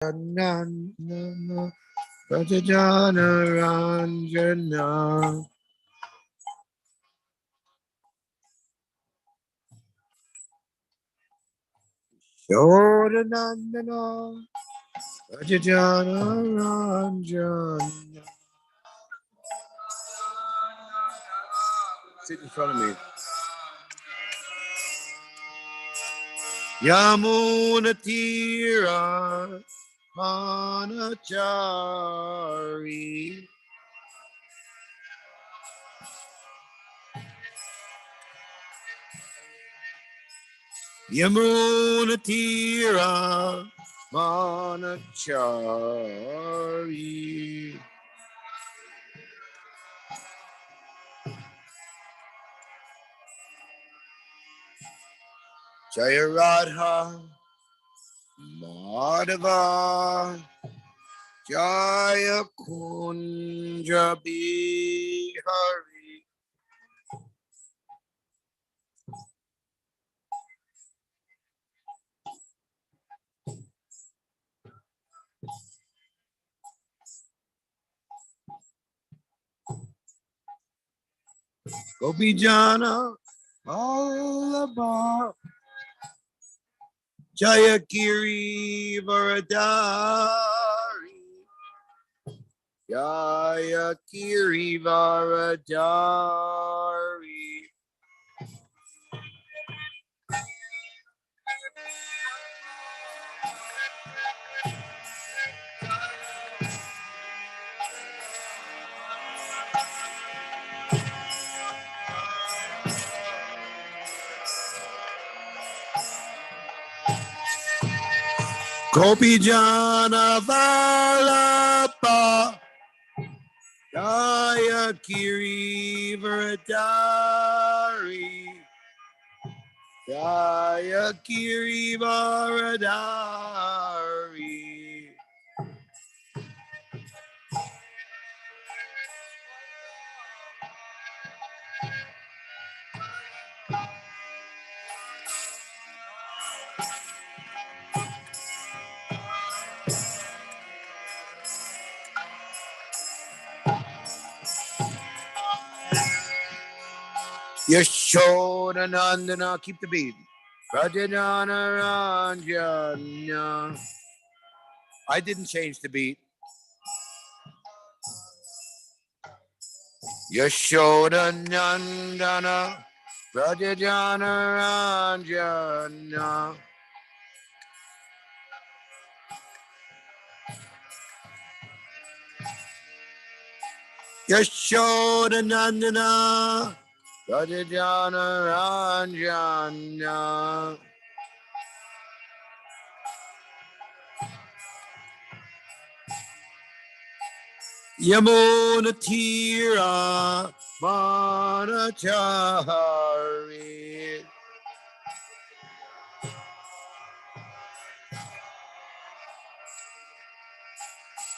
Nandana Prajajana Ranjana Yodanandana Prajajana Ranjana. Sit in front of me. Yamunatira Manachari Yamunatira Manachari Jaya Radha Madhava Jaya Kunja Bihari Gopijana Vallabha Jaya Giri Varadari Jaya Giri Varadari Gopijana Vallabha Jaya Giri Varadari Jaya Giri Varadari Yashoda Nandana, keep the beat. Rajadana Ranjana. I didn't change the beat. Yashoda Nandana, Rajadana Ranjana. Yashoda Nandana, Rajadana Ranjana. Yamuna Tira Manachari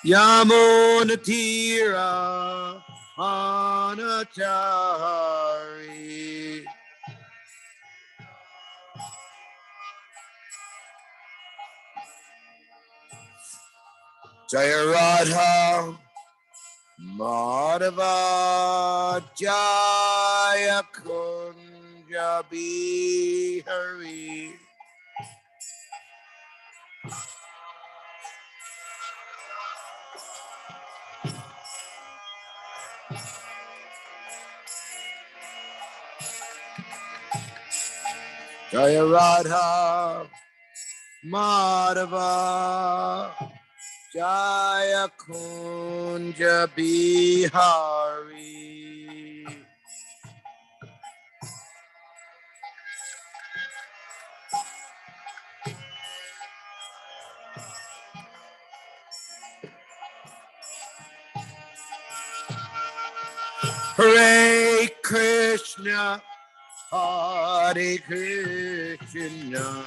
Yamuna Tira Manachari Jaya Radha Madhava Jaya Kunja Bihari Jaya Radha Madhava Jaya Kunja Bihari Hare Krishna Hare Krishna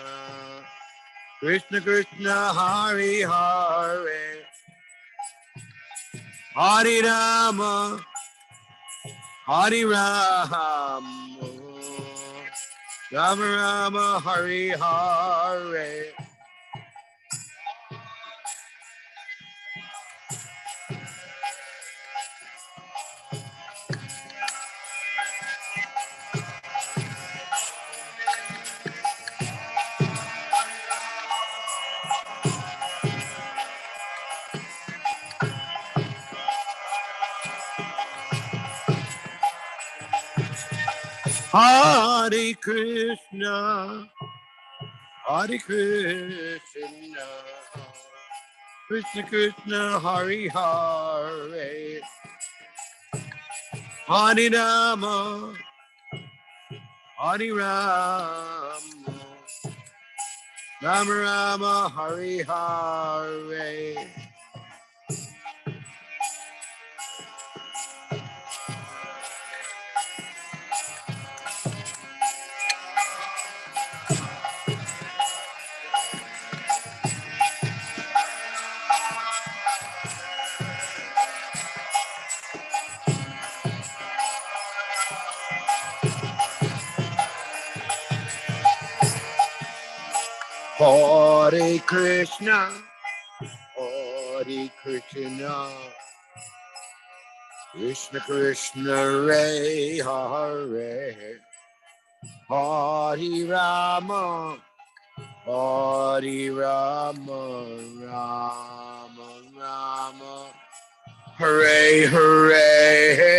Krishna Krishna Hare Hare Hare Rama Hare Rama Rama Rama Hare Hare Hare Krishna, Hare Krishna, Krishna Krishna, Hare Hare, Hare Rama, Hare Rama, Rama Rama, Hare Hare. Hare Krishna, Hare Krishna, Krishna Krishna, Hare Hare Rama, Hare Rama, Rama Rama, Hare Hare.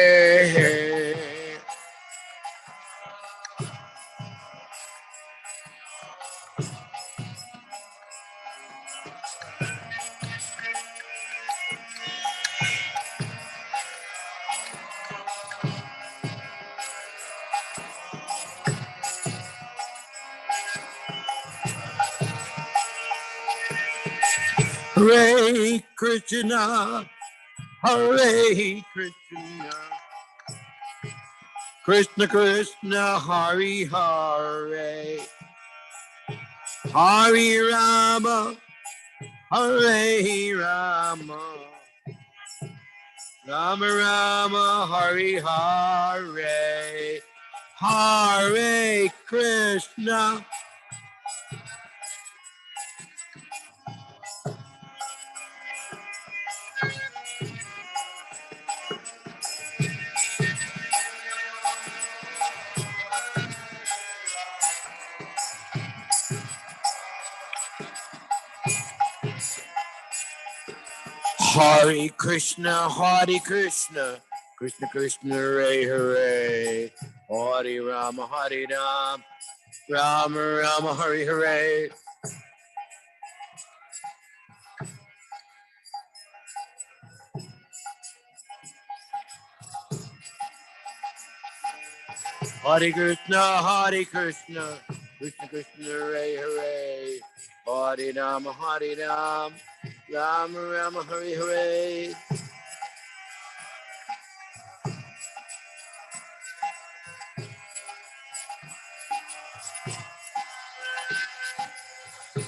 Hare Krishna, Hare Krishna, Krishna Krishna, Hare Hare, Hare Rama, Hare Rama, Rama Rama, Hare Hare, Hare Krishna. Hare Krishna, Hare Krishna, Krishna Krishna, Hare Hare, Hare Rama, Hare Ram, Rama Rama, Hare Hare. Hare Krishna, Hare Krishna, Krishna Krishna, Hare Hare, Hare Rama, Hare Ram, Rama Rama, Hare Hare.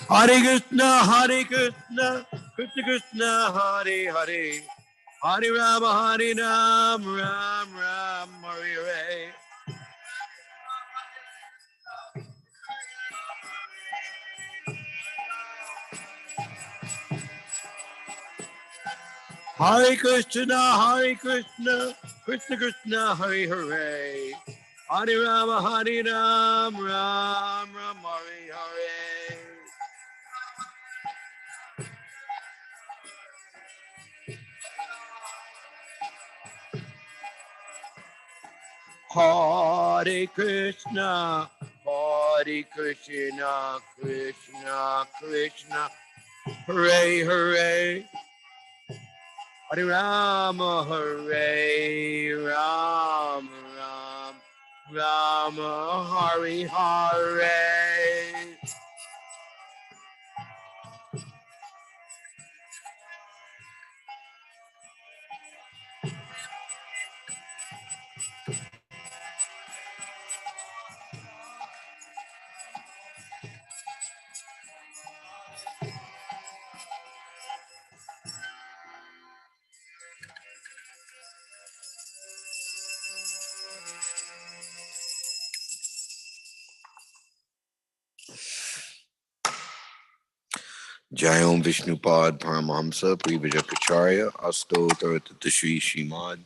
Hare Krishna, Hare Krishna, Krishna Krishna, Hare Hare, Hare Rama, Hare Ram, Ram Ram, Hare Hare. Hare Krishna, Hare Krishna, Krishna Krishna, Hare Hare, Hare Rama, Hare Ram, Ram Ram, Hare Hare. Hare Krishna, Hare Krishna, Krishna Krishna, Hare Hare, Hare Rama, Hare Rama, Ram Rama, Hare Hare. Jayom Vishnupad Paramahamsa Privajakacharya Asto Taratata Shri Shrimad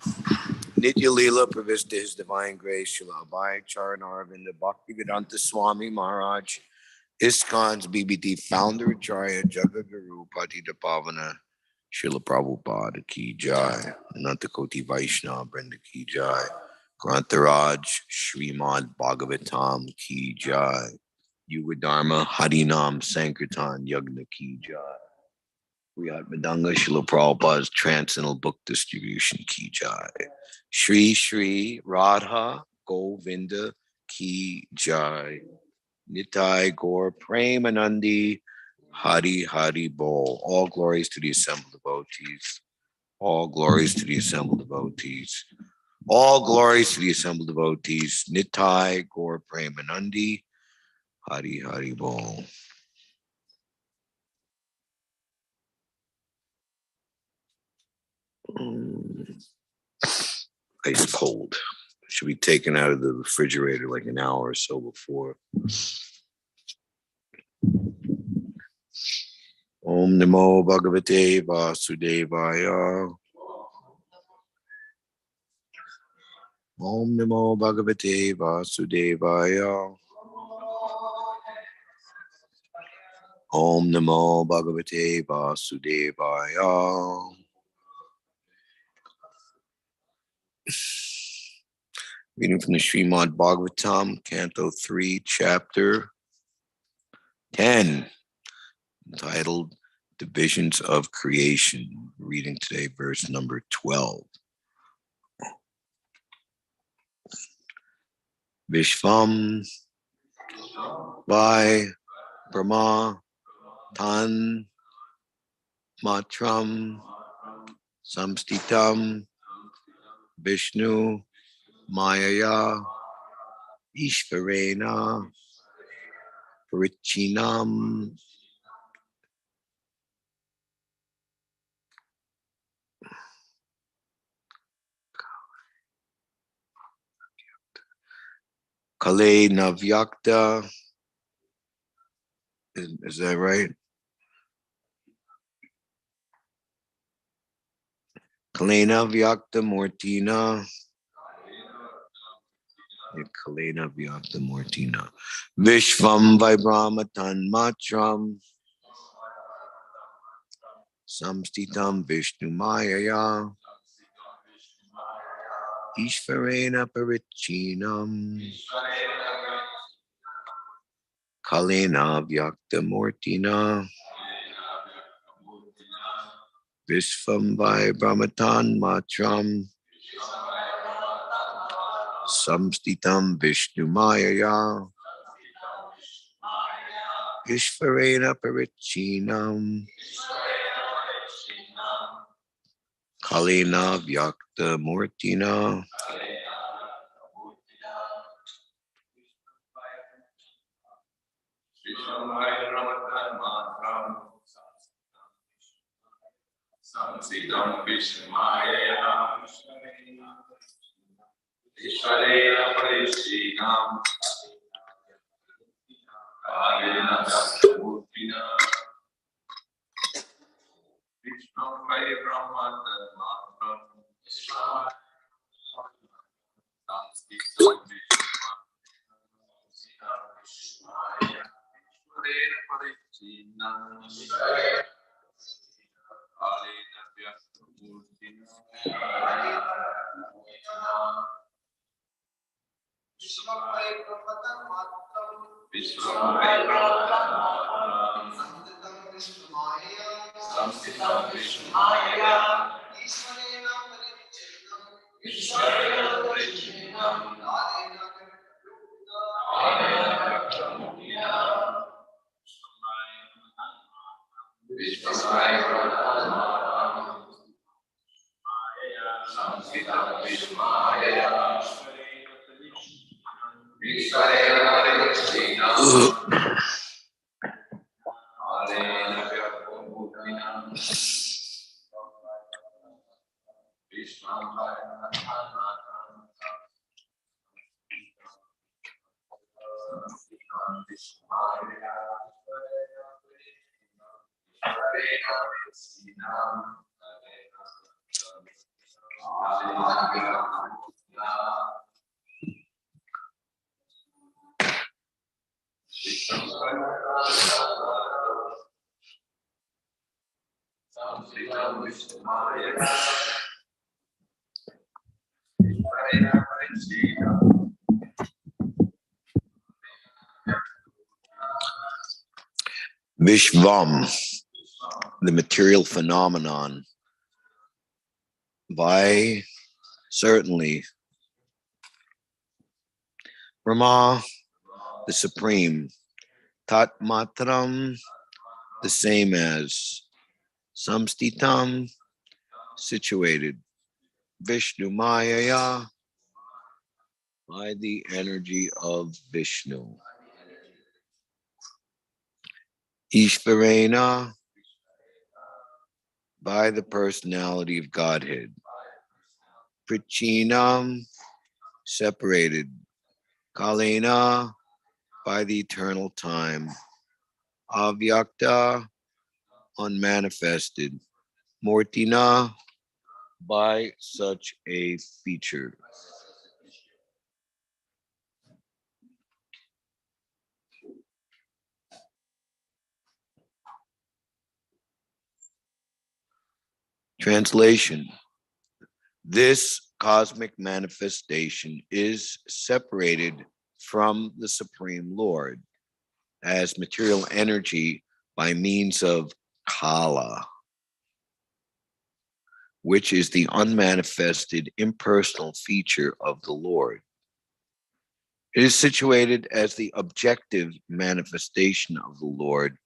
Nitya Leela Pravista His Divine Grace Srila Abhay Charan Aravinda Bhaktivedanta Swami Maharaj ISKCON's BBT Founder Acharya Jagaguru Patita Pavana Srila Prabhupada Ki Jai Ananta Koti Vaishnava Brenda Ki Jai Grantharaj Srimad Bhagavatam Ki Jai. Yuga Dharma Harinam Sankirtan Yagna Ki Jai. Riyat Madanga Srila Prabhupada's Transcendental Book Distribution Ki Jai. Shri Shri Radha Govinda Ki Jai. Nitai Gaur Premanandi Hari Hari Bol. All glories to the assembled devotees. All glories to the assembled devotees. All glories to the assembled devotees. Nitai Gaur Premanandi Hari Hari Bol. Ice cold. Should be taken out of the refrigerator like an hour or so before. Om Namo Bhagavate Vasudevaya. Om Namo Bhagavate Vasudevaya. Om Namo Bhagavate Vasudevaya. Reading from the Srimad Bhagavatam, Canto 3, Chapter 10, entitled Divisions of Creation. Reading today, verse number 12. Vishvam by Brahma Tan Matram Samstitam Vishnu Mayaya Ishvarena Parichinam Kale Navyakta. Is that right? Kalena Vyakta Mortina. Kalena Vyakta Mortina. Vishvam Vibramatan Matram. Samstitam Vishnu Mayaya. Ishvarena Parichinam. Kalena Vyakta Mortina. Vishvam Vibramatan Matram. Samstitam Vishnu Mayaya. Ishvarena Parichinam. Kalena Vyakta Mortina. Samstitam Vishnu Mayaya. Ishvarena Parichinam. Kalena Vyakta Mortina. Vishnu Vibramatan Matram. Vishvam, the material phenomenon, by certainly Rama, the supreme, Tat Matram, the same as, Samstitam, situated, Vishnu Mayaya, by the energy of Vishnu. Ishvarena, by the personality of Godhead. Prichinam, separated. Kalena, by the eternal time. Avyakta, unmanifested. Mortina, by such a feature. Translation. This cosmic manifestation is separated from the Supreme Lord as material energy by means of Kala, which is the unmanifested impersonal feature of the Lord. It is situated as the objective manifestation of the Lord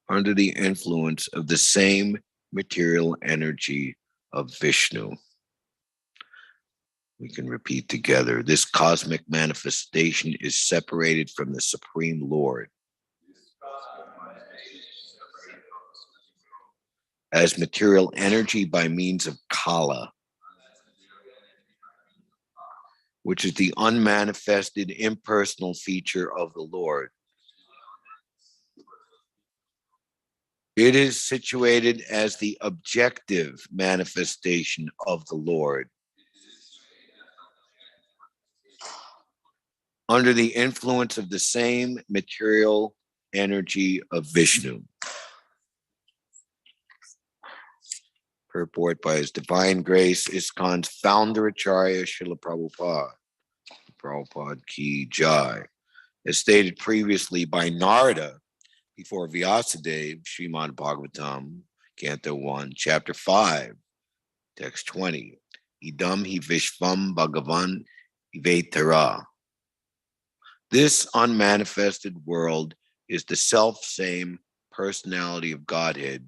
under the influence of the same material energy of Vishnu. We can repeat together. This cosmic manifestation is separated from the Supreme Lord as material energy by means of Kala, which is the unmanifested impersonal feature of the Lord. It is situated as the objective manifestation of the Lord under the influence of the same material energy of Vishnu. Purport by His Divine Grace, ISKCON's founder Acharya Srila Prabhupada. Prabhupada Ki Jai. As stated previously by Narada before Vyasadeva, Srimad Bhagavatam, Canto 1, Chapter 5, Text 20. Idam hi Vishvam Bhagavan Ivetara. This unmanifested world is the self-same personality of Godhead.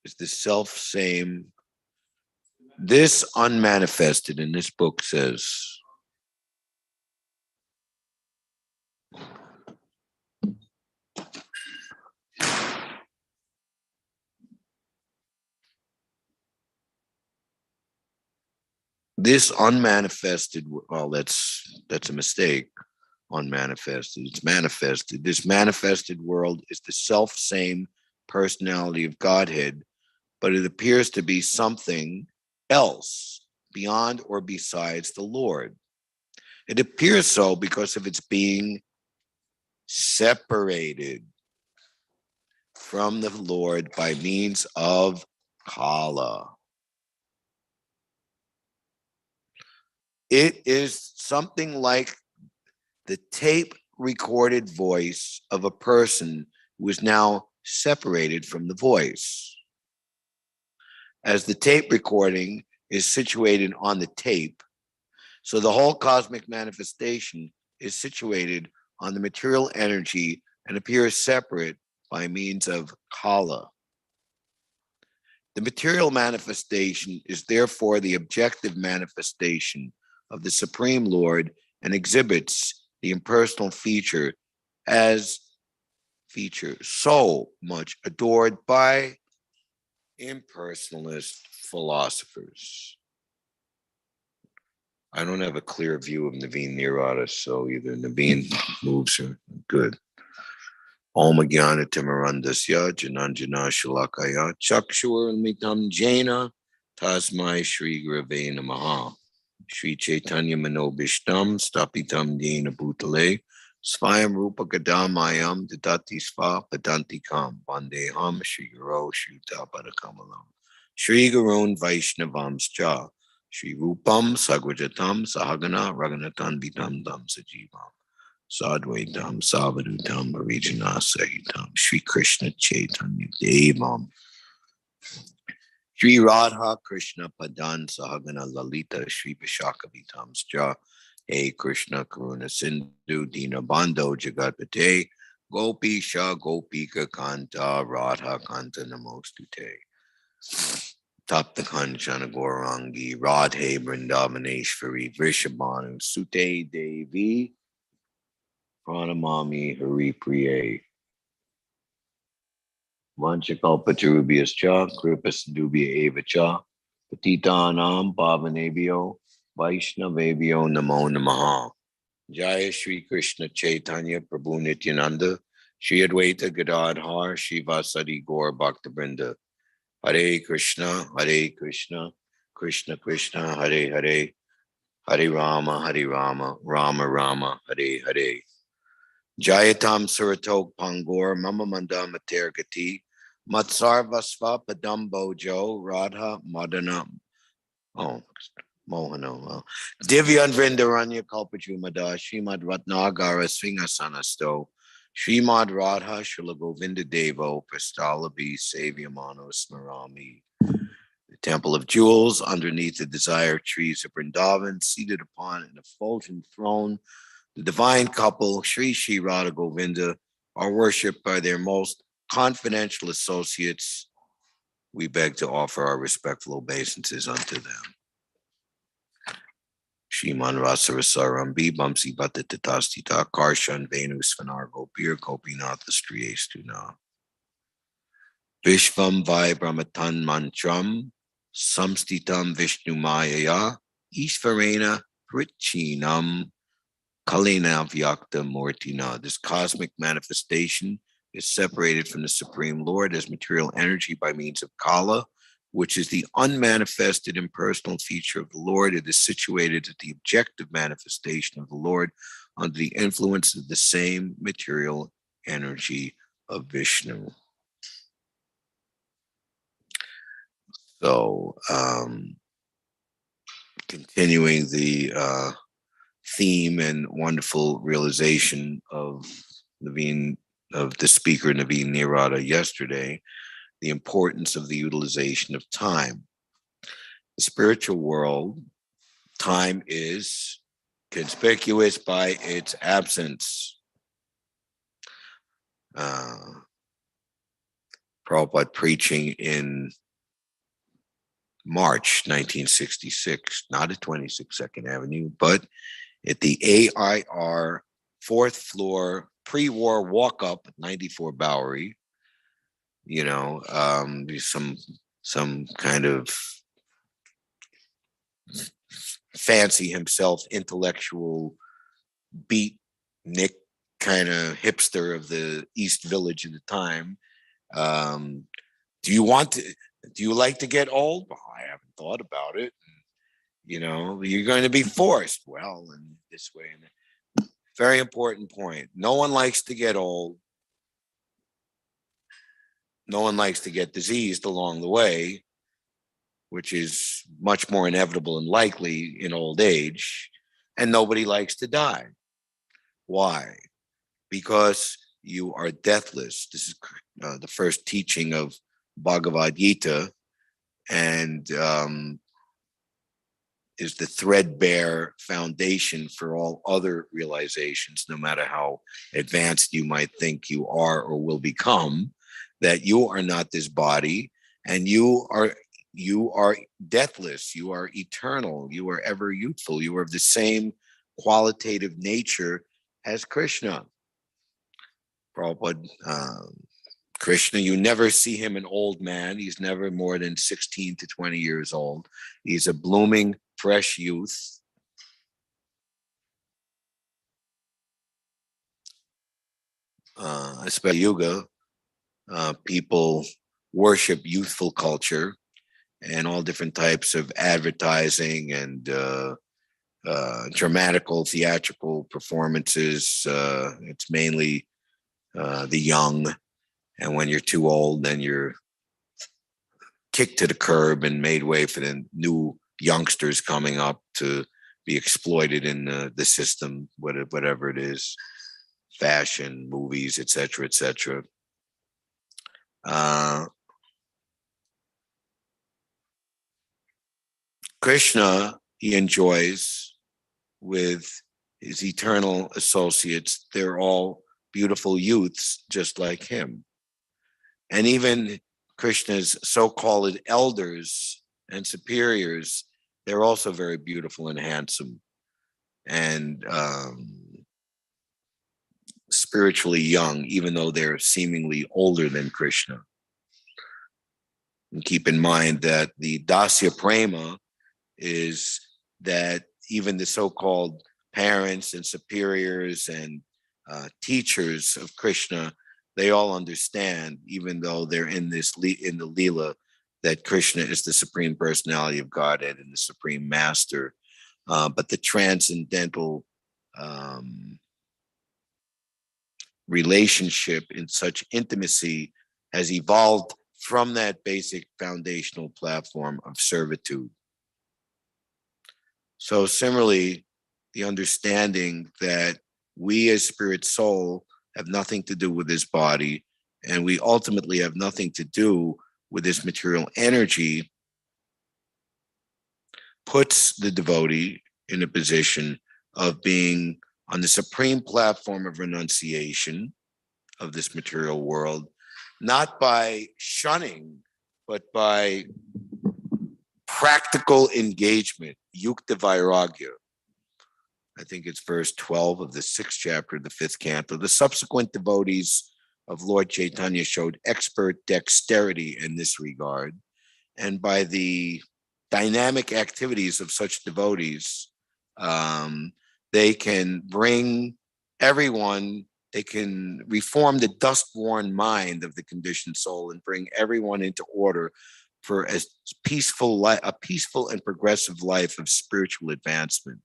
Is the self-same. This unmanifested, in this book says, this unmanifested, well, that's a mistake. Unmanifested, it's manifested. This manifested world is the self-same personality of Godhead, but it appears to be something else beyond or besides the Lord. It appears so because of its being separated from the Lord by means of Kala. It is something like the tape recorded voice of a person who is now separated from the voice. As the tape recording is situated on the tape, so the whole cosmic manifestation is situated on the material energy and appears separate by means of Kala. The material manifestation is therefore the objective manifestation of the Supreme Lord and exhibits the impersonal feature as feature so much adored by impersonalist philosophers. I don't have a clear view of Naveen Nirada, so either Naveen moves or good. Om Jnana Timarandasya Jananjana Shalakaya Chakshur Mitam Jaina Tasmai Shri Gurave Namaha. Shri Chaitanya Manobishtam Stapitam Dena Bhutale Svayam Rupa Gadamayam Dadati Sva Padanti Kam Vandeham Shri Guru Shuta Padakamalam Shri Gurun Vaishnavamscha Shri Rupam Sagrajatam Sahagana Raganatan Vitam Dam Sajivam Sadvaitam, Savadutam, Harijana Sahitam, Shri Krishna Chaitanya Devam, Shri Radha Krishna Padan Sahagana Lalita, Shri Vishakavitam Sja, Hey Krishna Karuna Sindhu, Dina Bando Jagatpate, Gopi Shah Gopika Kanta, Radha Kanta Namostute. Tapta Kanchana Gaurangi, Radhe Vrindavaneshwari, Vrishabhanu, Sute Devi, Pranamami Hari Priye. Vanchakalpatarubhyas cha, Kripasindubhya eva cha, Patitanam Pavanebhyo, Vaishnavebhyo Namo Namaha. Jaya Shri Krishna Chaitanya Prabhu Nityananda, Shri Advaita Gadadhar, Shri Vasadi Gaur Bhaktabrinda. Hare Krishna, Krishna Krishna, Hare Hare, Hare Rama, Rama Rama, Hare Hare. Jayatam Suratok Pangor, Mama Manda Mater Gati, Matsarvasva Padambo Jo, Radha Madana, Mohano, Divyan Vrindaranya Kalpajumada, Srimad Ratnagara Sringasanasto, Srimad Radha Shila Govinda Devo, Prastalabi Savyamano Smarami. The Temple of Jewels, underneath the desire trees of Vrindavan, seated upon an effulgent throne, the divine couple, Sri Sri Radha Govinda, are worshipped by their most confidential associates. We beg to offer our respectful obeisances unto them. Shriman Rasarasarambi Bamsi Bhattatastita Karshan Venus Vanar Gopir Gopinath Striyestuna. Vishvam Vai Brahmatan Mantram Samstitam Vishnu Mayaya Ishvarena Prichinam Kalina Vyakta Mortina. This cosmic manifestation is separated from the Supreme Lord as material energy by means of Kala, which is the unmanifested impersonal feature of the Lord. It is situated at the objective manifestation of the Lord under the influence of the same material energy of Vishnu. So, continuing the theme and wonderful realization of the speaker Naveen Nirada yesterday, the importance of the utilization of time. The spiritual world, time is conspicuous by its absence. Prabhupada preaching in March 1966, not at 26 Avenue, but at the AIR 4th floor pre-war walk-up at 94 Bowery. Some kind of fancy himself intellectual beatnik kind of hipster of the East Village at the time. Do you like to get old? Well, I haven't thought about it. You're going to be forced. Well, in this way. Very important point. No one likes to get old. No one likes to get diseased along the way, which is much more inevitable and likely in old age. And nobody likes to die. Why? Because you are deathless. This is the first teaching of Bhagavad Gita, and is the threadbare foundation for all other realizations, no matter how advanced you might think you are or will become, that you are not this body, and you are deathless, you are eternal, you are ever youthful, you are of the same qualitative nature as Krishna. Prabhupada, Krishna, you never see him an old man. He's never more than 16 to 20 years old. He's a blooming, fresh youth. Especially Yuga, people worship youthful culture and all different types of advertising and dramatical, theatrical performances. It's mainly the young. And when you're too old, then you're kicked to the curb and made way for the new youngsters coming up to be exploited in the system, whatever it is. fashion, movies, etc., etc. Krishna, he enjoys with his eternal associates. They're all beautiful youths, just like him. And even Krishna's so-called elders and superiors, they're also very beautiful and handsome and spiritually young, even though they're seemingly older than Krishna. And keep in mind that the Dasya Prema is that even the so-called parents and superiors and teachers of Krishna, they all understand, even though they're in in the Leela, that Krishna is the Supreme Personality of Godhead and the Supreme Master. But the transcendental relationship in such intimacy has evolved from that basic foundational platform of servitude. So similarly, the understanding that we as spirit soul have nothing to do with this body, and we ultimately have nothing to do with this material energy, puts the devotee in a position of being on the supreme platform of renunciation of this material world, not by shunning, but by practical engagement, yukta vairagya. I think it's verse 12 of the 6th chapter of the 5th canto. The subsequent devotees of Lord Chaitanya showed expert dexterity in this regard. And by the dynamic activities of such devotees, they can bring everyone, they can reform the dust-worn mind of the conditioned soul and bring everyone into order for a peaceful and progressive life of spiritual advancement.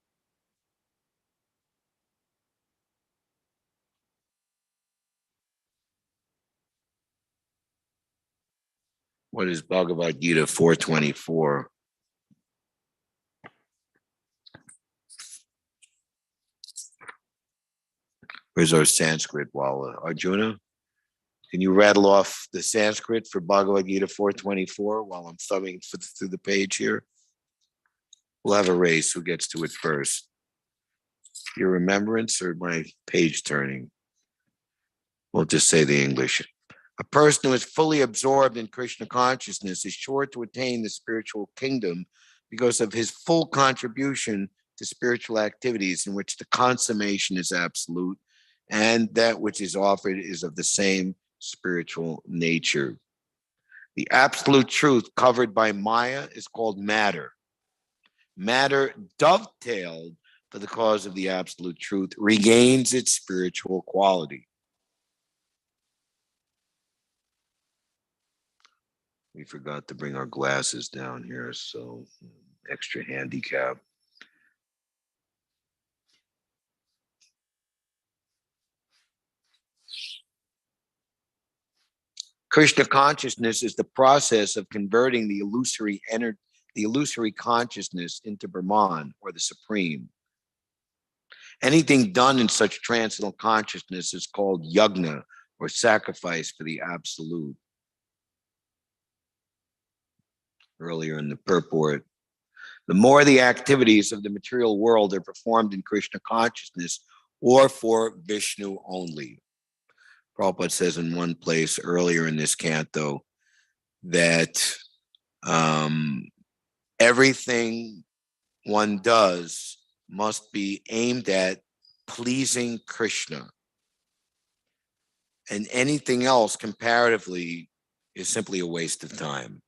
What is Bhagavad Gita 424? Where's our Sanskrit, Walla? Arjuna, can you rattle off the Sanskrit for Bhagavad Gita 424 while I'm thumbing through the page here? We'll have a race. Who gets to it first? Your remembrance or my page turning? We'll just say the English. A person who is fully absorbed in Krishna consciousness is sure to attain the spiritual kingdom because of his full contribution to spiritual activities in which the consummation is absolute and that which is offered is of the same spiritual nature. The absolute truth covered by Maya is called matter. Matter dovetailed for the cause of the absolute truth regains its spiritual quality. We forgot to bring our glasses down here, so extra handicap. Krishna consciousness is the process of converting the illusory consciousness into Brahman, or the Supreme. Anything done in such transcendental consciousness is called yagna, or sacrifice for the absolute. Earlier in the purport, the more the activities of the material world are performed in Krishna consciousness or for Vishnu only. Prabhupada says in one place earlier in this canto that everything one does must be aimed at pleasing Krishna. And anything else comparatively is simply a waste of time.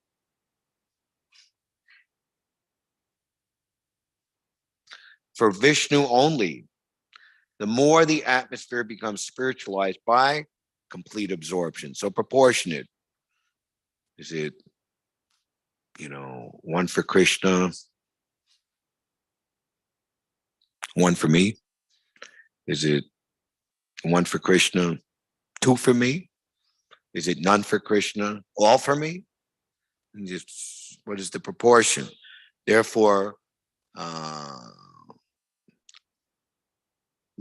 For Vishnu only, the more the atmosphere becomes spiritualized by complete absorption. So proportionate. Is it, one for Krishna, one for me? Is it one for Krishna, two for me? Is it none for Krishna, all for me? And just, what is the proportion? Therefore,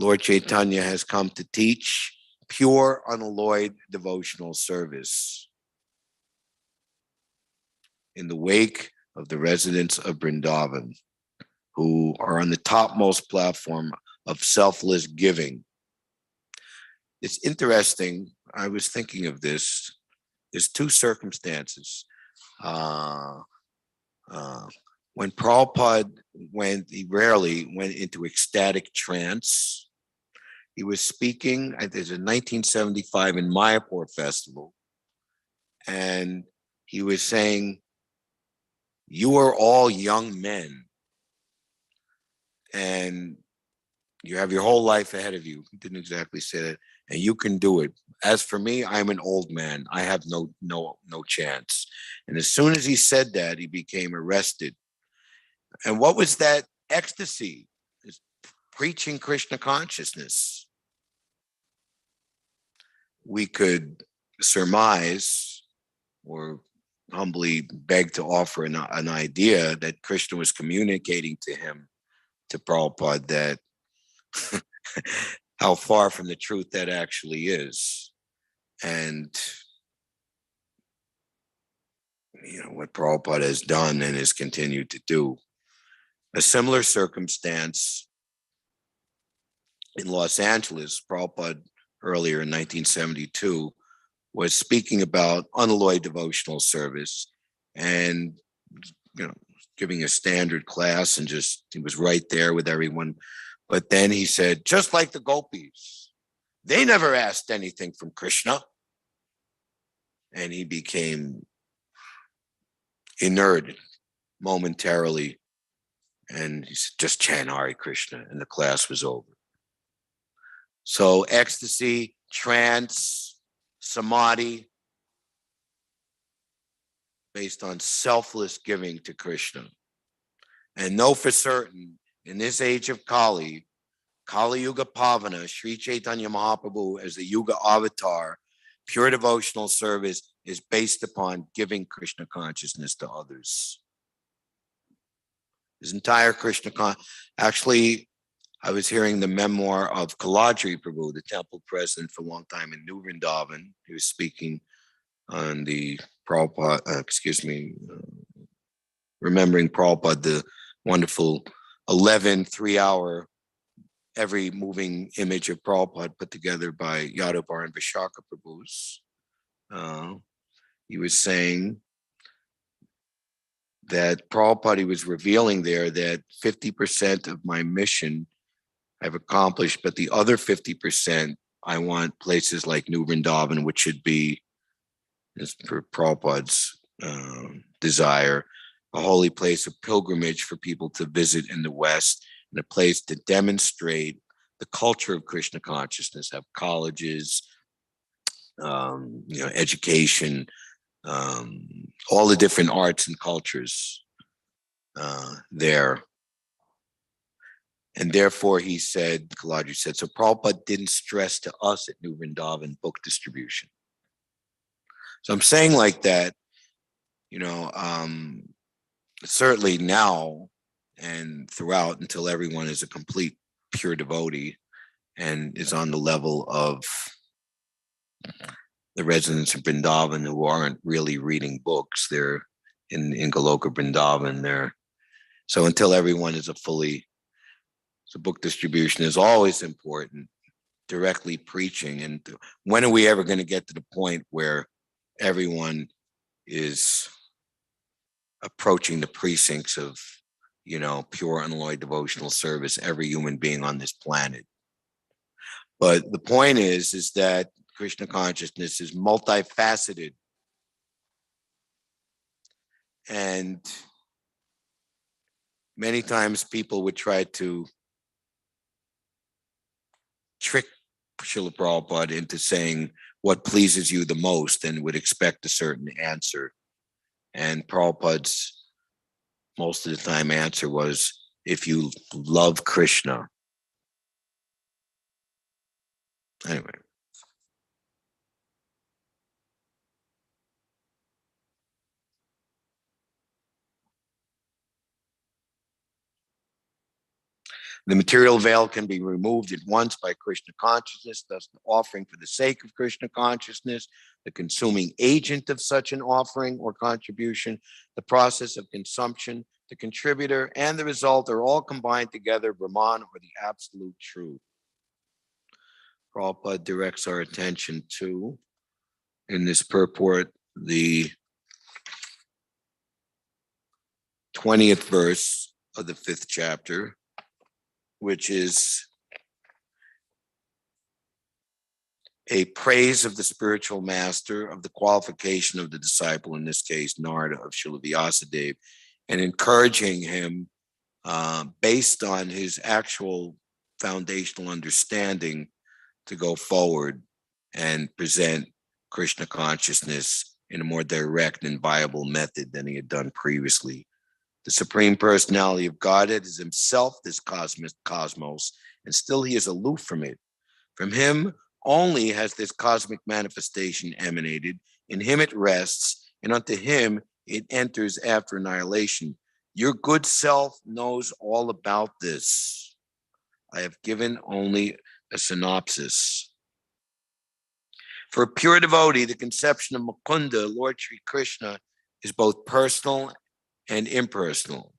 Lord Chaitanya has come to teach pure, unalloyed devotional service in the wake of the residents of Vrindavan, who are on the topmost platform of selfless giving. It's interesting. I was thinking of this. There's two circumstances. When Prabhupada he rarely went into ecstatic trance. He was speaking, I think it was in 1975 in Mayapur Festival, and he was saying, "You are all young men, and you have your whole life ahead of you." He didn't exactly say that, and you can do it. As for me, I'm an old man. I have no chance. And as soon as he said that, he became arrested. And what was that ecstasy? Is preaching Krishna consciousness. We could surmise or humbly beg to offer an idea that Krishna was communicating to him, to Prabhupada, that how far from the truth that actually is. And, what Prabhupada has done and has continued to do. A similar circumstance in Los Angeles, Prabhupada earlier in 1972 was speaking about unalloyed devotional service and, giving a standard class, and he was right there with everyone. But then he said, just like the gopis, they never asked anything from Krishna. And he became inert momentarily. And he said, just chant Hare Krishna. And the class was over. So ecstasy, trance, samadhi, based on selfless giving to Krishna. And know for certain, in this age of Kali Yuga Pavana, Sri Chaitanya Mahaprabhu as the Yuga avatar, pure devotional service is based upon giving Krishna consciousness to others. His entire actually, I was hearing the memoir of Kaladri Prabhu, the temple president for a long time in New Vrindavan. He was speaking on the Prabhupada, remembering Prabhupada, the wonderful 11 3-hour every moving image of Prabhupada put together by Yadavar and Vishaka Prabhus. He was saying that Prabhupada, he was revealing there that 50% of my mission I've accomplished, but the other 50%, I want places like New Vrindavan, which should be, as per Prabhupada's desire, a holy place of pilgrimage for people to visit in the West, and a place to demonstrate the culture of Krishna consciousness, have colleges, education, all the different arts and cultures there. And therefore, he said, Kaladri said, so Prabhupada didn't stress to us at New Vrindavan book distribution. So I'm saying like that, certainly now and throughout, until everyone is a complete pure devotee and is on the level of the residents of Vrindavan who aren't really reading books. They're in Goloka Vrindavan. So until everyone is so book distribution is always important, directly preaching. And when are we ever going to get to the point where everyone is approaching the precincts of, pure unalloyed devotional service, every human being on this planet? But the point is that Krishna consciousness is multifaceted. And many times people would try to trick Srila Prabhupada into saying what pleases you the most and would expect a certain answer. And Prabhupada's most of the time answer was, if you love Krishna. Anyway. The material veil can be removed at once by Krishna consciousness, thus the offering for the sake of Krishna consciousness, the consuming agent of such an offering or contribution, the process of consumption, the contributor, and the result are all combined together, Brahman, or the absolute truth. Prabhupada directs our attention to, in this purport, the 20th verse of the 5th chapter, which is a praise of the spiritual master, of the qualification of the disciple, in this case, Narada of Srila Vyasadeva, and encouraging him based on his actual foundational understanding to go forward and present Krishna consciousness in a more direct and viable method than he had done previously. The Supreme Personality of Godhead is himself this cosmos, and still he is aloof from it. From him only has this cosmic manifestation emanated. In him it rests, and unto him it enters after annihilation. Your good self knows all about this. I have given only a synopsis. For a pure devotee, the conception of Mukunda, Lord Sri Krishna, is both personal and impersonal.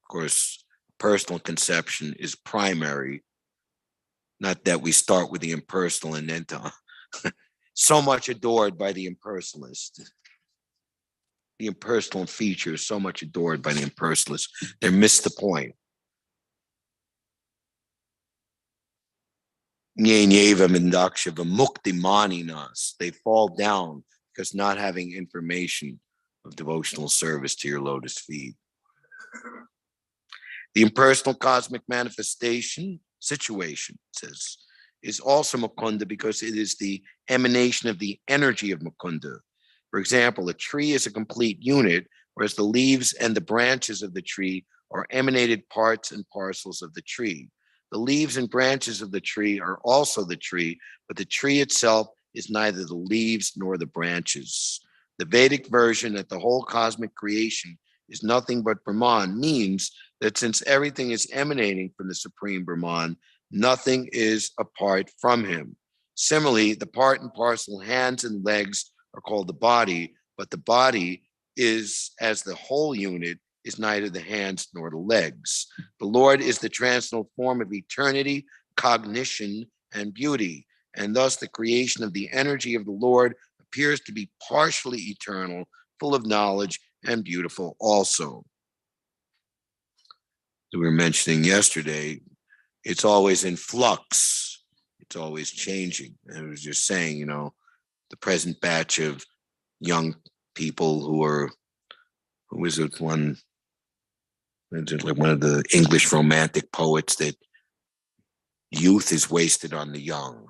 Of course, personal conception is primary. Not that we start with the impersonal and then to so much adored by the impersonalist. The impersonal feature is so much adored by the impersonalist. They missed the point. They fall down because not having information of devotional service to your lotus feet. The impersonal cosmic manifestation situation, says, is also Mukunda because it is the emanation of the energy of Mukunda. For example, a tree is a complete unit, whereas the leaves and the branches of the tree are emanated parts and parcels of the tree. The leaves and branches of the tree are also the tree, but the tree itself is neither the leaves nor the branches. The Vedic version that the whole cosmic creation is nothing but Brahman means that since everything is emanating from the Supreme Brahman, nothing is apart from him. Similarly, the part and parcel hands and legs are called the body, but the body is, as the whole unit, is neither the hands nor the legs. The Lord is the transcendental form of eternity, cognition, and beauty, and thus the creation of the energy of the Lord appears to be partially eternal, full of knowledge, and beautiful also. As we were mentioning yesterday, it's always in flux. It's always changing. And I was just saying, you know, the present batch of young people who was it one of the English romantic poets that youth is wasted on the young.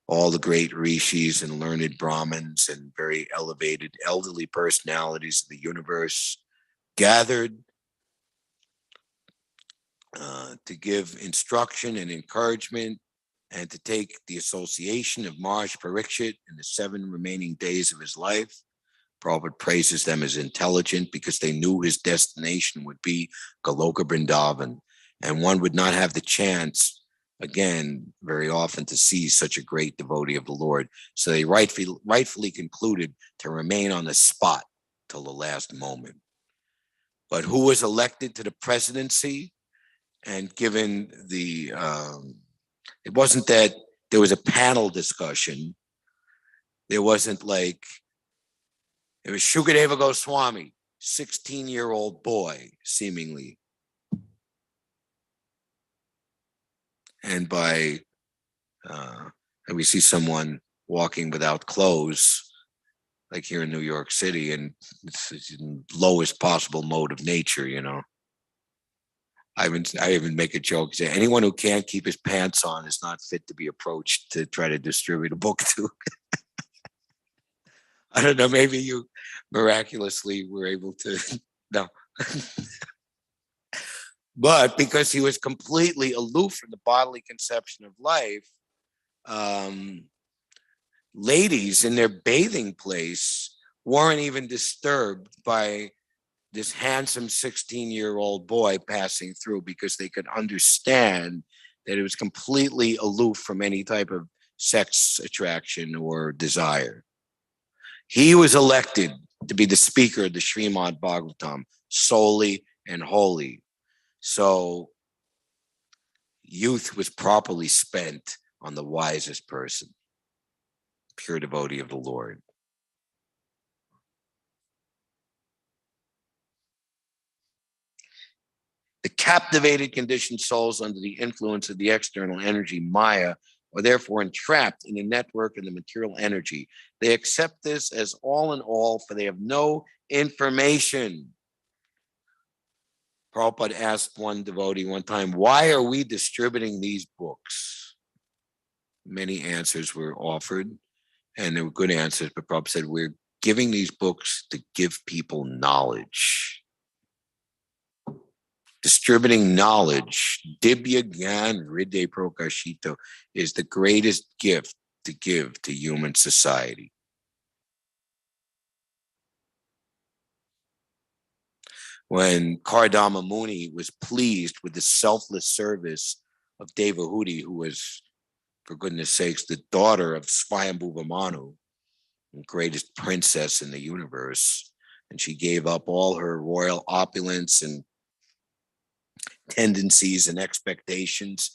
All the great rishis and learned Brahmins and very elevated elderly personalities of the universe gathered to give instruction and encouragement and to take the association of Maharaj Parikshit in the 7 remaining days of his life. Prabhupada praises them as intelligent because they knew his destination would be Goloka Vrindavan, and one would not have the chance, again, very often to see such a great devotee of the Lord. So they rightfully concluded to remain on the spot till the last moment. But who was elected to the presidency and given the, it wasn't that there was a panel discussion. There wasn't like, it was Shukadeva Goswami, 16-year-old boy, seemingly. And and we see someone walking without clothes, like here in New York City, and it's in lowest possible mode of nature, you know. I even make a joke, say anyone who can't keep his pants on is not fit to be approached to try to distribute a book to. I don't know, maybe you miraculously were able to, no. But because he was completely aloof from the bodily conception of life, ladies in their bathing place weren't even disturbed by this handsome 16-year-old boy passing through, because they could understand that it was completely aloof from any type of sex attraction or desire. He was elected to be the speaker of the Srimad Bhagavatam, solely and wholly. So youth was properly spent on the wisest person, pure devotee of the Lord. The captivated conditioned souls under the influence of the external energy, Maya, are therefore entrapped in the network of the material energy. They accept this as all in all, for they have no information. Prabhupada asked one devotee one time, why are we distributing these books? Many answers were offered, and they were good answers, but Prabhupada said, we're giving these books to give people knowledge. Distributing knowledge, Dibya Gyan Hriday Prokashito, is the greatest gift to give to human society. When Kardama Muni was pleased with the selfless service of Devahuti, who was, for goodness sakes, the daughter of Swayambhuva Manu, the greatest princess in the universe, and she gave up all her royal opulence and tendencies and expectations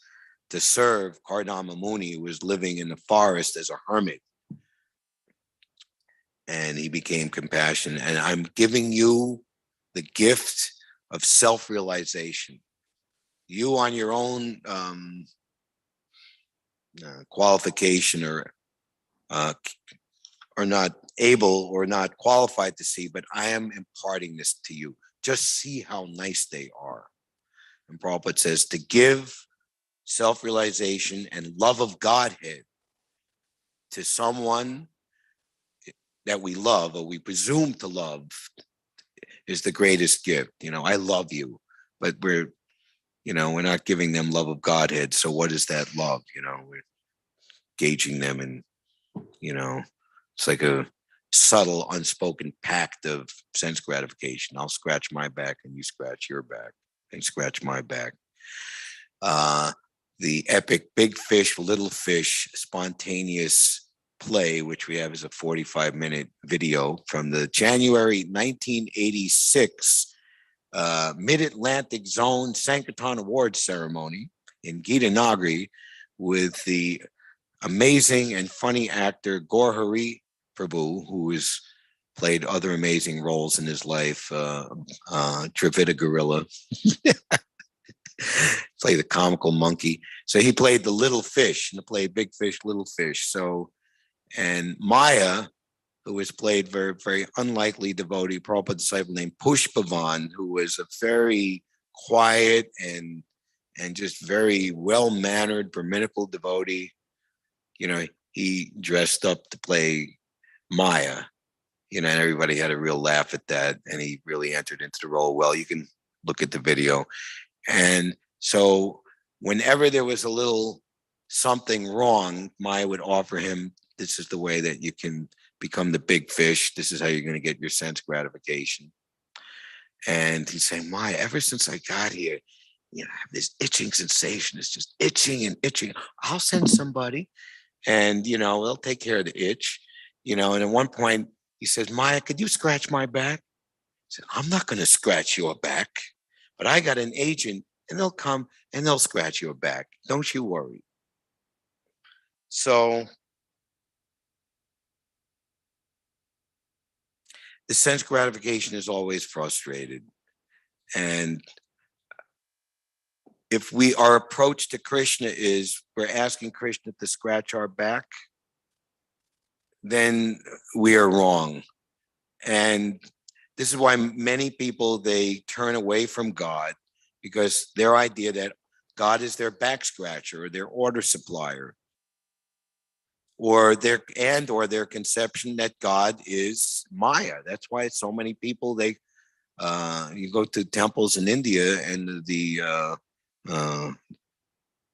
to serve Kardama Muni, who was living in the forest as a hermit. And he became compassionate. And I'm giving you the gift of self-realization. You on your own qualification or not able or not qualified to see, but I am imparting this to you. Just see how nice they are. And Prabhupada says to give self-realization and love of Godhead to someone that we love or we presume to love is the greatest gift. You know, I love you, but we're not giving them love of Godhead. So what is that love? We're gauging them, and it's like a subtle, unspoken pact of sense gratification. I'll scratch my back and you scratch your back and scratch my back. The epic Big Fish, Little Fish spontaneous play, which we have as a 45-minute video from the January 1986 Mid-Atlantic Zone Sankirtan Awards ceremony in Gita Nagri with the amazing and funny actor Gaurhari Prabhu, who has played other amazing roles in his life, Dravida Gorilla. Play the comical monkey. So he played the little fish in the play Big Fish, Little Fish. So, and Maya, who was played very, very unlikely devotee, Prabhupada disciple named Pushpavan, who was a very quiet and just very well-mannered Brahminical devotee. He dressed up to play Maya, and everybody had a real laugh at that, and he really entered into the role well. You can look at the video. And so whenever there was a little something wrong, Maya would offer him, this is the way that you can become the big fish. This is how you're going to get your sense gratification. And he'd say, Maya, ever since I got here, I have this itching sensation. It's just itching and itching. I'll send somebody and, they'll take care of the itch, and at one point he says, Maya, could you scratch my back? I said, I'm not going to scratch your back. But I got an agent, and they'll come and they'll scratch your back. Don't you worry. So the sense gratification is always frustrated. And if our approach to Krishna is we're asking Krishna to scratch our back, then we are wrong. And this is why many people, they turn away from God, because their idea that God is their back scratcher or their order supplier, or their conception that God is Maya. That's why so many people, you go to temples in India and the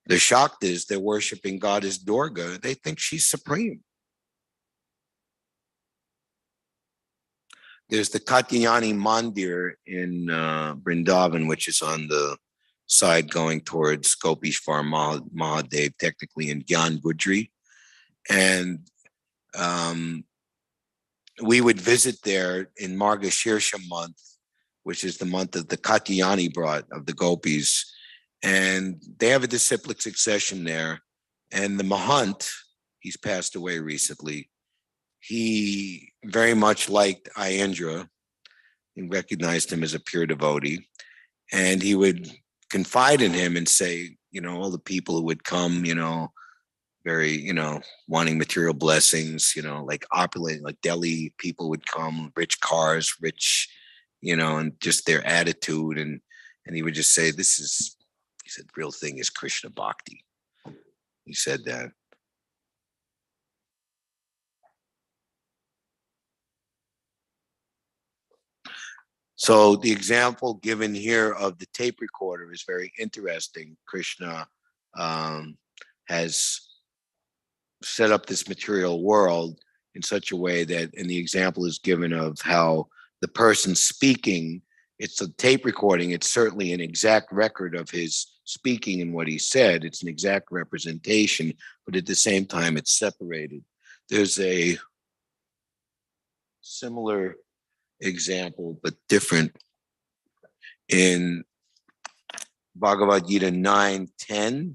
Shaktas, they're worshiping goddess Durga. They think she's supreme. There's the Katyayani Mandir in Vrindavan, which is on the side going towards Gopishvar Mahadev, technically in Gyan Gudri. And we would visit there in Margashirsha month, which is the month of the Katyayani brought of the gopis. And they have a disciplic succession there. And the Mahant, he's passed away recently, he very much liked Ayendra. He recognized him as a pure devotee. And he would confide in him and say, all the people who would come, very, wanting material blessings, like opulent, like Delhi people would come, rich cars, rich, and just their attitude. And he would just say, he said, real thing is Krishna Bhakti. He said that. So the example given here of the tape recorder is very interesting. Krishna has set up this material world in such a way that, and the example is given of how the person speaking, it's a tape recording, it's certainly an exact record of his speaking and what he said. It's an exact representation, but at the same time, it's separated. There's a similar example, but different in Bhagavad Gita 9:10.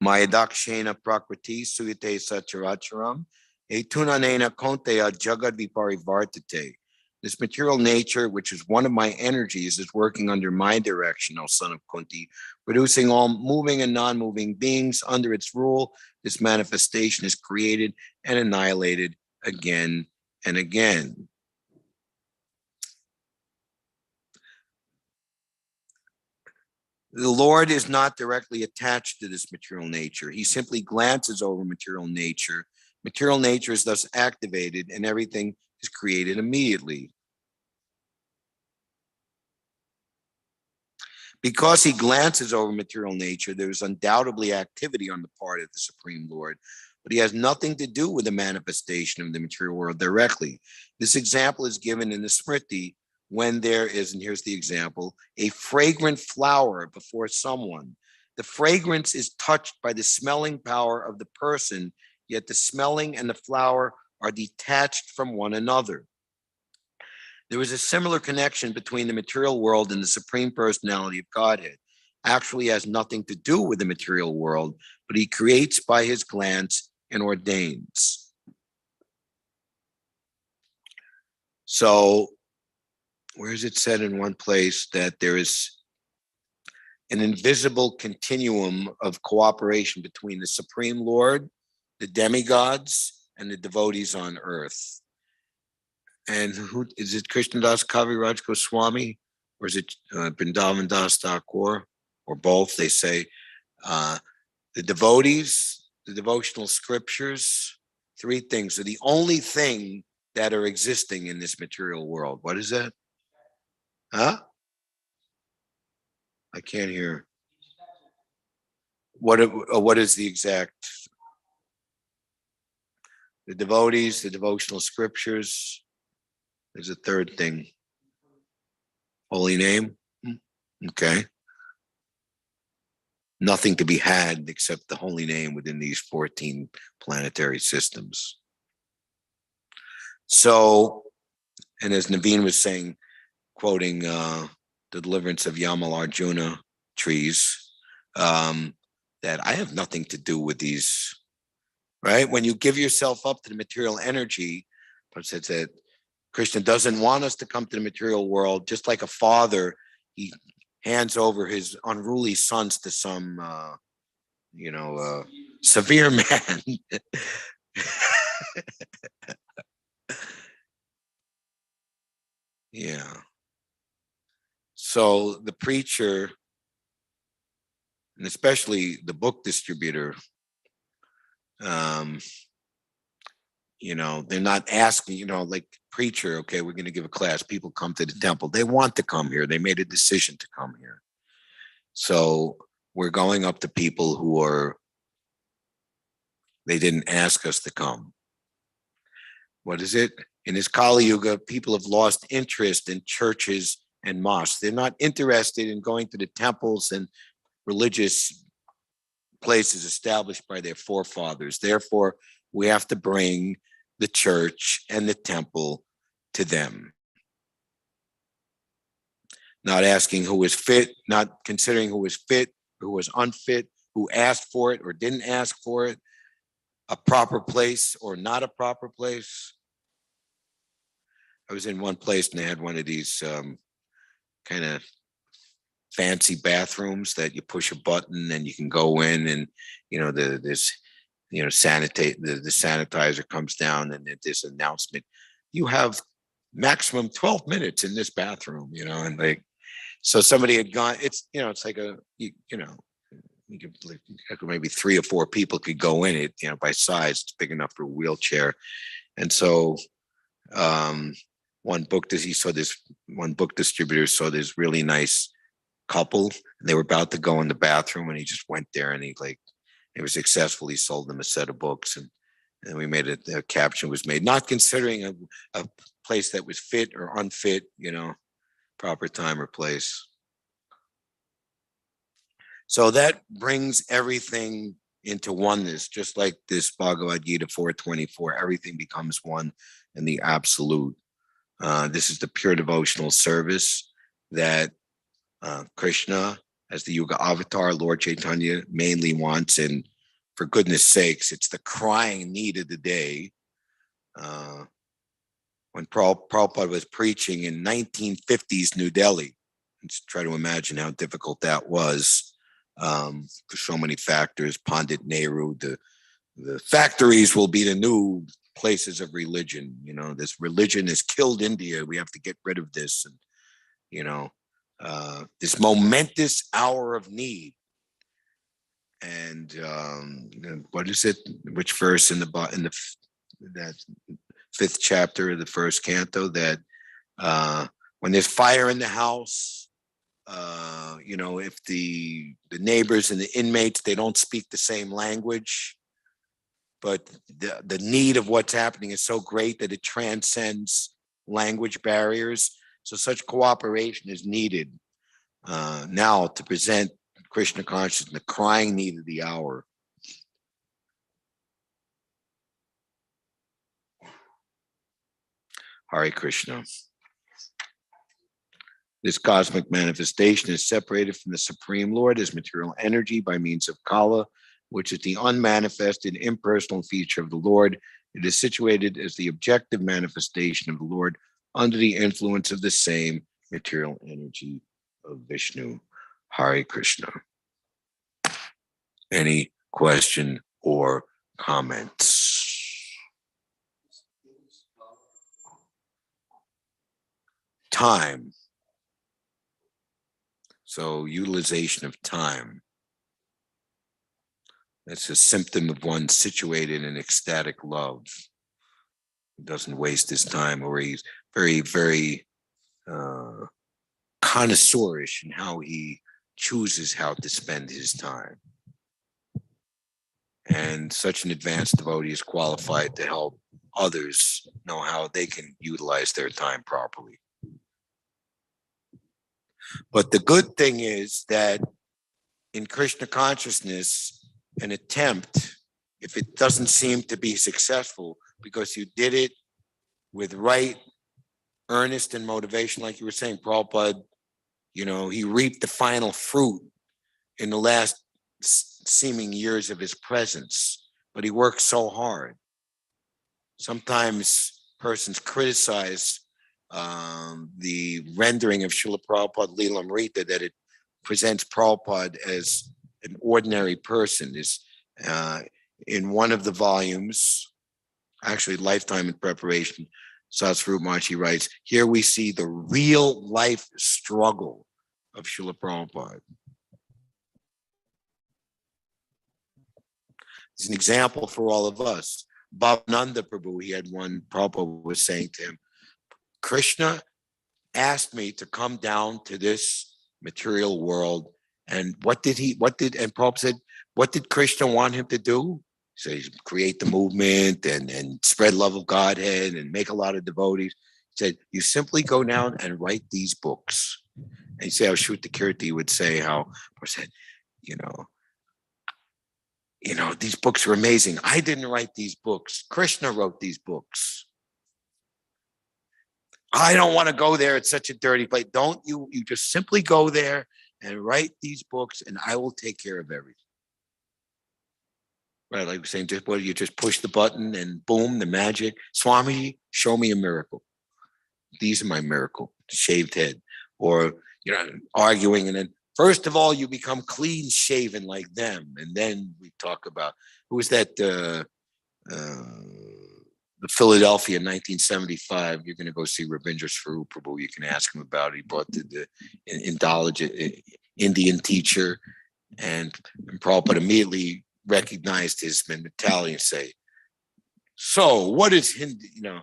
Mayadakshena prakriti suyate sacharacharam etunanena konteya jagad viparivartate. This material nature, which is one of my energies, is working under my direction, O son of Kunti, producing all moving and non-moving beings under its rule. This manifestation is created and annihilated again and again. The Lord is not directly attached to this material nature. He simply glances over material nature. Material nature is thus activated and everything is created immediately. Because he glances over material nature, there's undoubtedly activity on the part of the Supreme Lord, but he has nothing to do with the manifestation of the material world directly. This example is given in the Smriti when there is, and here's the example, a fragrant flower before someone. The fragrance is touched by the smelling power of the person, yet the smelling and the flower are detached from one another. There is a similar connection between the material world and the Supreme Personality of Godhead. Actually has nothing to do with the material world, but he creates by his glance and ordains. So, where is it said in one place that there is an invisible continuum of cooperation between the Supreme Lord, the demigods, and the devotees on earth? And who is it? Krishnadas Kaviraj Goswami, or is it Vrindavan Das Thakur, or both? They say the devotees, the devotional scriptures, three things are the only thing that are existing in this material world. What is that? Huh? I can't hear. What is the exact? The devotees, the devotional scriptures. There's a third thing. Holy name. Okay. Nothing to be had except the holy name within these 14 planetary systems. So, and as Naveen was saying, quoting the deliverance of Yamal Arjuna trees, that I have nothing to do with these, right? When you give yourself up to the material energy, it says that Krishna doesn't want us to come to the material world, just like a father, he hands over his unruly sons to some, severe man. Yeah. So the preacher, and especially the book distributor, they're not asking, like preacher, okay, we're going to give a class. People come to the temple. They want to come here. They made a decision to come here. So we're going up to people they didn't ask us to come. What is it? In this Kali Yuga, people have lost interest in churches and mosques. They're not interested in going to the temples and religious places established by their forefathers. Therefore, we have to bring the church and the temple to them. Not asking who was fit, not considering who was fit, who was unfit, who asked for it or didn't ask for it, a proper place or not a proper place. I was in one place and they had one of these kind of fancy bathrooms that you push a button and you can go in, and there's sanitate the sanitizer comes down and this announcement, you have maximum 12 minutes in this bathroom, and like, so somebody had gone, it's like you could, maybe 3 or 4 people could go in it, by size, it's big enough for a wheelchair. And so one book distributor saw this really nice couple, and they were about to go in the bathroom, and he just went there, and he was successful. He sold them a set of books, and we made a caption was made, not considering a place that was fit or unfit, proper time or place. So that brings everything into oneness, just like this Bhagavad Gita 4:24, everything becomes one in the absolute. This is the pure devotional service that Krishna, as the Yuga avatar, Lord Chaitanya, mainly wants. And for goodness sakes, it's the crying need of the day. When Prabhupada was preaching in 1950s New Delhi, let's try to imagine how difficult that was, for so many factors. Pandit Nehru, the factories will be the new places of religion. This religion has killed India. We have to get rid of this. And, this momentous hour of need. And what is it? Which verse in that 5th chapter of the 1st canto, that when there's fire in the house, if the neighbors and the inmates, they don't speak the same language, but the need of what's happening is so great that it transcends language barriers. So such cooperation is needed now to present Krishna consciousness, the crying need of the hour. Hare Krishna. This cosmic manifestation is separated from the Supreme Lord as material energy by means of Kala, which is the unmanifested, impersonal feature of the Lord. It is situated as the objective manifestation of the Lord under the influence of the same material energy of Vishnu. Hare Krishna. Any question or comments? Time. So utilization of time. That's a symptom of one situated in ecstatic love. He doesn't waste his time, or he's very, very connoisseurish in how he chooses how to spend his time. And such an advanced devotee is qualified to help others know how they can utilize their time properly. But the good thing is that in Krishna consciousness, an attempt, if it doesn't seem to be successful because you did it with right earnest and motivation, like you were saying, Prabhupada, he reaped the final fruit in the last seeming years of his presence, but he worked so hard. Sometimes persons criticize the rendering of Srila Prabhupada Lilamrita, that it presents Prabhupada as an ordinary person. Is in one of the volumes, actually Lifetime in Preparation, Satsvarup Maharaj writes, here we see the real life struggle of Srila Prabhupada. It's an example for all of us. Bhavananda Prabhu, he had one, Prabhupada was saying to him, Krishna asked me to come down to this material world And and Prabhupada said, what did Krishna want him to do? So he create the movement and spread love of Godhead and make a lot of devotees. He said, you simply go down and write these books. And you say how Shruta Kirti would say how, said, you know, these books are amazing. I didn't write these books. Krishna wrote these books. I don't want to go there. It's such a dirty place. Don't you just simply go there and write these books and I will take care of everything. Right, like we're saying, you just push the button and boom, the magic. Swami, show me a miracle. These are my miracle. Shaved head. Or, arguing, and then first of all, you become clean shaven like them. And then we talk about, who was that, the Philadelphia in 1975. You're going to go see Rabindra Swarup Prabhu. You can ask him about it. He brought the Indian teacher, and Prabhupada immediately recognized his mentality and say, so what is Hindu?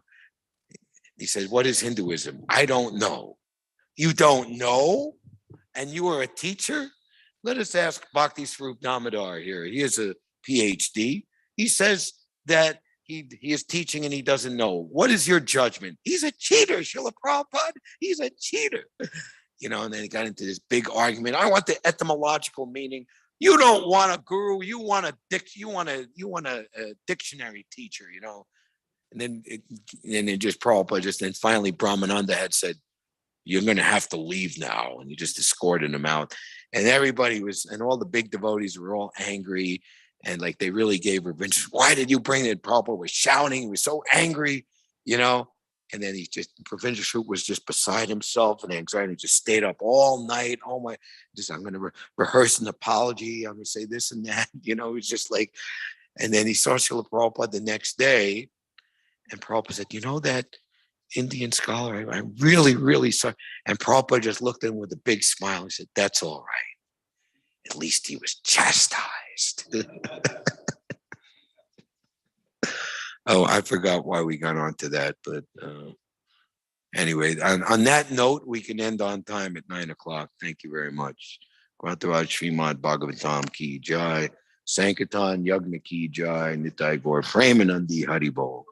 He says, what is Hinduism? I don't know. You don't know? And you are a teacher? Let us ask Bhakti Swarup Damodar here. He is a PhD. He says that he is teaching and he doesn't know. What is your judgment? He's a cheater, Srila Prabhupada. He's a cheater. And then he got into this big argument. I want the etymological meaning. You don't want a guru. You want a dictionary teacher. And then Prabhupada then finally Brahmananda had said, you're going to have to leave now. And he just escorted him out. And everybody and all the big devotees were all angry. And like they really gave revenge. Why did you bring it? Prabhupada was shouting. He was so angry, And then Pravindra Swarup was just beside himself and anxiety. He just stayed up all night. I'm going to rehearse an apology. I'm going to say this and that. It was just like, and then he saw Srila Prabhupada the next day. And Prabhupada said, that Indian scholar, I'm really, really sorry. And Prabhupada just looked at him with a big smile. He said, that's all right. At least he was chastised. Oh, I forgot why we got onto that. But anyway, on that note, we can end on time at 9:00. Thank you very much. Grantaraj Srimad Bhagavatam Ki Jai. Sankirtan Yagna Ki Jai. Nitai Gaur Premanandi Haribol.